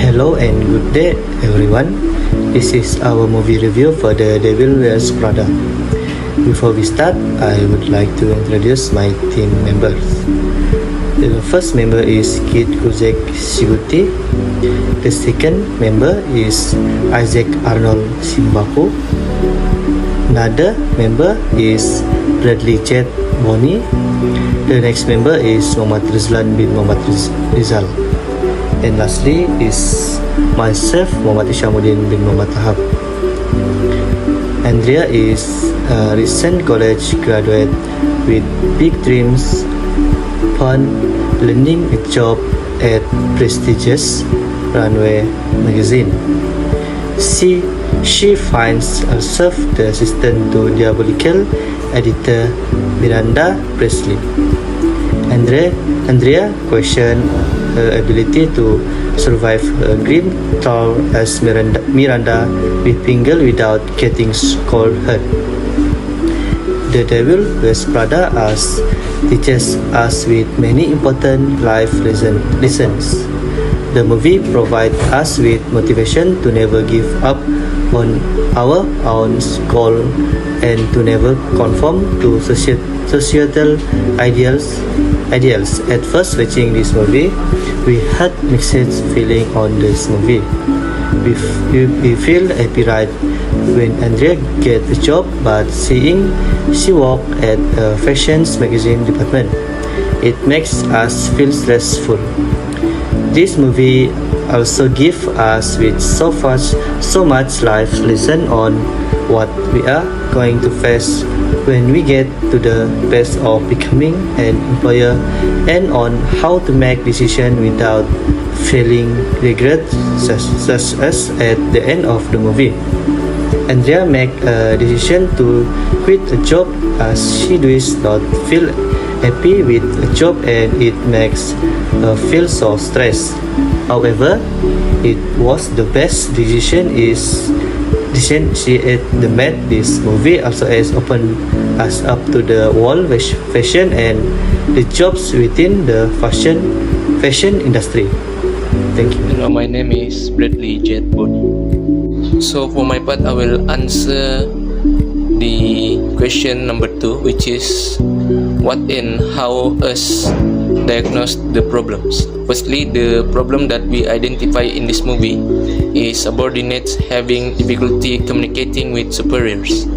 Hello and good day everyone. This is our movie review for The Devil Wears Prada. Before we start, I would like to introduce my team members. The first member is Kit Kuzek Siguti. The second member is Isaac Arnold Simbaku. Another member is Bradley Jet Boni. The next member is Muhammad Rizlan bin Muhammad Rizal. And lastly is myself, Muhammad Ishamuddin bin Muhammad Tahab. Andrea is a recent college graduate with big dreams upon landing a job at prestigious Runway magazine. She finds herself the assistant to diabolical editor Miranda Presley. Andrea questions her ability to survive a grim tour as Miranda with Pingle without getting cold hurt. The Devil Wears Prada teaches us with many important life lessons. The movie provides us with motivation to never give up on our own goal and to never conform to societal ideals. At first watching this movie, we had mixed feeling on this movie. We feel happy right when Andrea get a job, but seeing she work at a fashion magazine department, it makes us feel stressful. This movie also gives us with so much life lesson on what we are going to face when we get to the best of becoming an employer and on how to make decisions without feeling regret, such as at the end of the movie. Andrea make a decision to quit a job as she does not feel happy with a job and it makes her feel so stressed. However, it was the best decision she had made. This movie also has opened us up to the world fashion and the jobs within the fashion industry. Thank you. Hello, my name is Bradley Jet Boni. So for my part, I will answer the question number 2, which is what and how us diagnose the problems. Firstly, the problem that we identify in this movie is subordinates having difficulty communicating with superiors.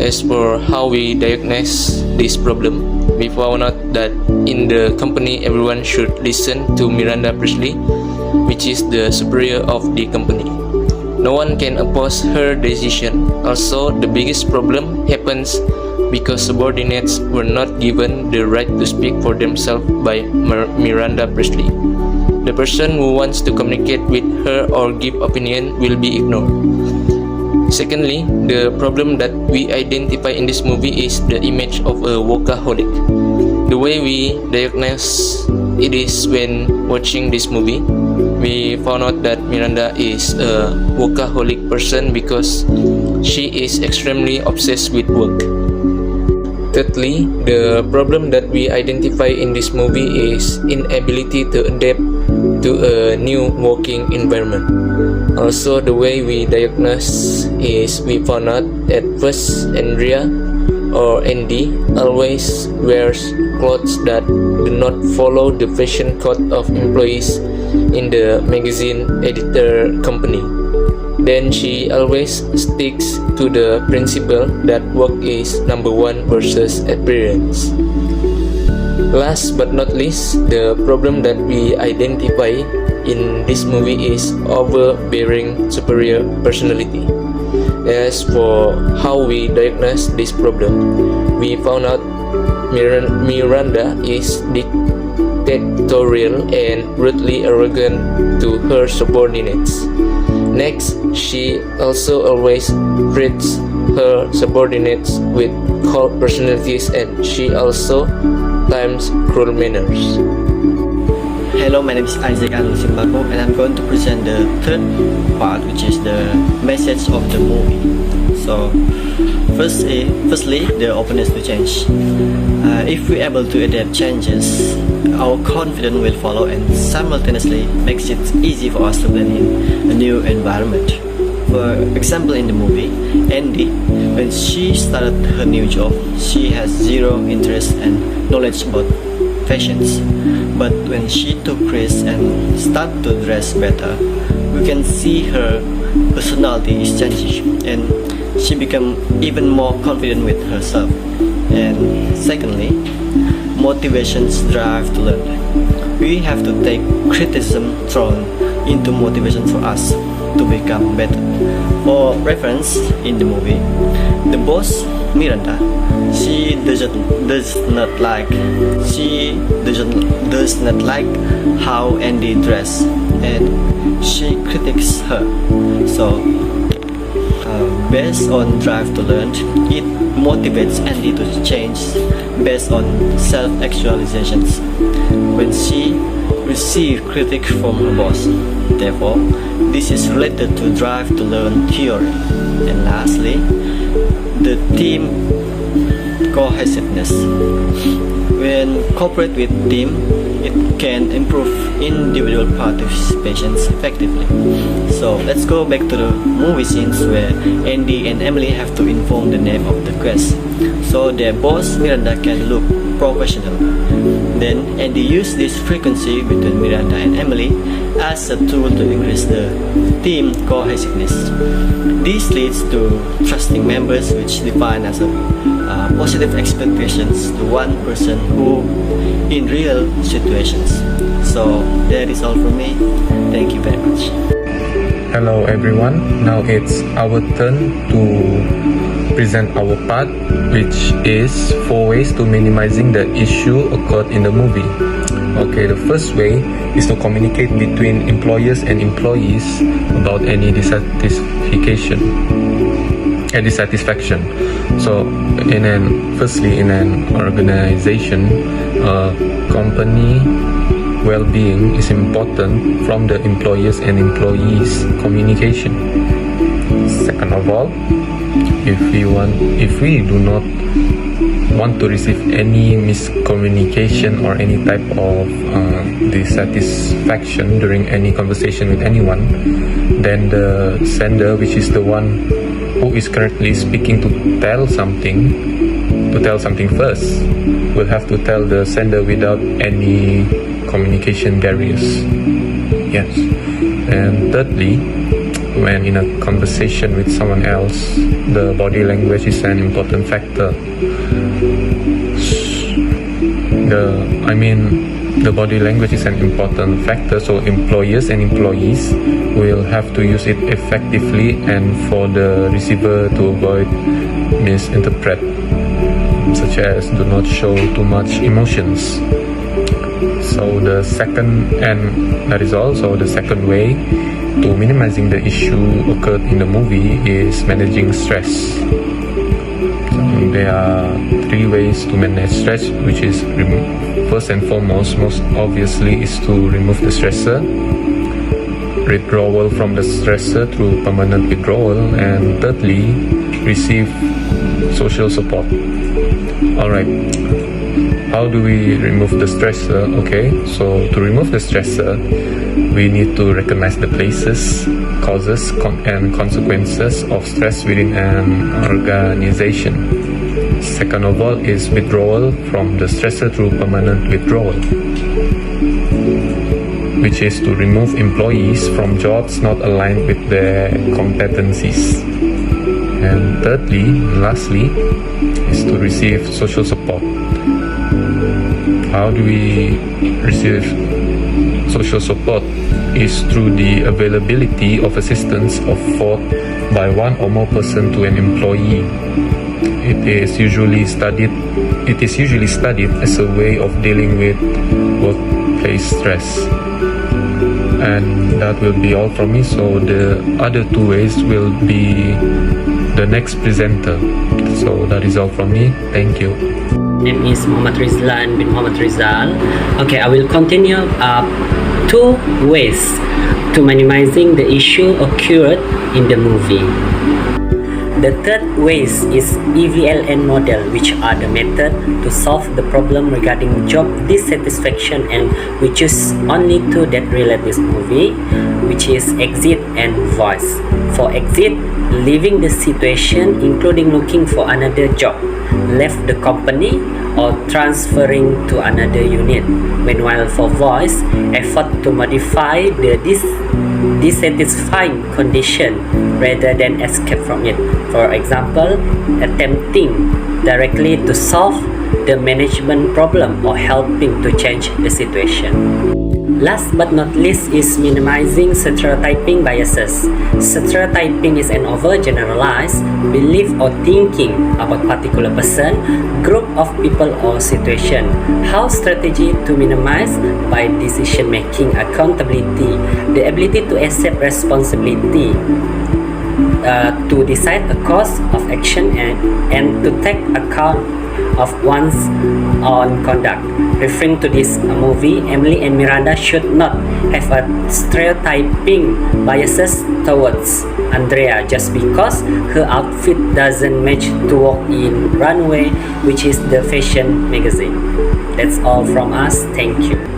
As for how we diagnose this problem, we found out that in the company everyone should listen to Miranda Presley, which is the superior of the company. No one can oppose her decision. Also, the biggest problem happens because subordinates were not given the right to speak for themselves by Miranda Presley. The person who wants to communicate with her or give opinion will be ignored. Secondly, the problem that we identify in this movie is the image of a workaholic. The way we diagnose it is when watching this movie, we found out that Miranda is a workaholic person because she is extremely obsessed with work. Thirdly, the problem that we identify in this movie is inability to adapt to a new working environment. Also, the way we diagnose is we found out at first Andrea or Andy always wears clothes that do not follow the fashion code of employees in the magazine editor company. Then she always sticks to the principle that work is number one versus appearance. Last but not least, the problem that we identify in this movie is overbearing superior personality. As for how we diagnose this problem, we found out Miranda is dictatorial and rudely arrogant to her subordinates. Next, she also always treats her subordinates with cold personalities and she also times cruel manners. Hello, my name is Isaac Arnold Simbaku and I'm going to present the third part, which is the message of the movie. So, firstly, the openness to change. If we're able to adapt changes, our confidence will follow and simultaneously makes it easy for us to blend in a new environment. For example, in the movie, Andy, when she started her new job, she has zero interest and knowledge about fashions. But when she took risks and started to dress better, we can see her personality is changing and she become even more confident with herself. And secondly, motivations drive to learn. We have to take criticism thrown into motivation for us to become better. For reference, in the movie, the boss Miranda, she does not like how Andy dress, and she critiques her. So, based on drive to learn, it motivates Andy to change based on self-actualizations when she receives critique from her boss. Therefore, this is related to drive to learn theory. And lastly, the team cohesiveness. When cooperate with team, it can improve individual participations effectively. So let's go back to the movie scenes where Andy and Emily have to inform the name of the quest, so their boss Miranda can look professional. Then Andy used this frequency between Miranda and Emily as a tool to increase the team cohesiveness. This leads to trusting members, which define as a positive expectations to one person who in real situations. So that is all from me. Thank you very much. Hello everyone, now it's our turn to present our part, which is 4 ways to minimizing the issue occurred in the movie. Okay, the first way is to communicate between employers and employees about any dissatisfaction. So, firstly, in an organization, company well-being is important from the employers and employees communication. Second of all, if we do not want to receive any miscommunication or any type of dissatisfaction during any conversation with anyone, then the sender, which is the one who is currently speaking to tell something first, will have to tell the sender without any communication barriers. Yes. And thirdly, when in a conversation with someone else, the body language is an important factor. The body language is an important factor, so employers and employees will have to use it effectively, and for the receiver to avoid misinterpret, such as do not show too much emotions. So the second way to minimizing the issue occurred in the movie is managing stress. So there are 3 ways to manage stress, which is first and foremost, most obviously, is to remove the stressor, withdrawal from the stressor through permanent withdrawal, and thirdly, receive social support. Alright, how do we remove the stressor? Okay, so to remove the stressor, we need to recognize the places, causes, and consequences of stress within an organization. Second of all is withdrawal from the stressor through permanent withdrawal, which is to remove employees from jobs not aligned with their competencies. And lastly, is to receive social support. How do we receive social support? Is through the availability of assistance offered by one or more person to an employee. It is usually studied as a way of dealing with workplace stress. And that will be all from me. So the other 2 ways will be the next presenter. So that is all from me. Thank you. Name is Muhammad Rizlan bin Muhammad Rizal. Okay, I will continue 2 ways to minimizing the issue occurred in the movie. The third ways is EVLN model, which are the method to solve the problem regarding job dissatisfaction, and we choose only two that relate this movie, which is exit and voice. For exit, leaving the situation including looking for another job, left the company, or transferring to another unit. Meanwhile for voice, effort to modify the dissatisfying condition rather than escape from it. For example, attempting directly to solve the management problem or helping to change the situation. Last but not least is minimizing stereotyping biases. Stereotyping is an overgeneralized belief or thinking about particular person, group of people or situation. How strategy to minimize by decision making, accountability, the ability to accept responsibility, to decide a course of action and to take account of one's own conduct. Referring to this movie, Emily and Miranda should not have a stereotyping biases towards Andrea just because her outfit doesn't match to walk in Runway, which is the fashion magazine. That's all from us. Thank you.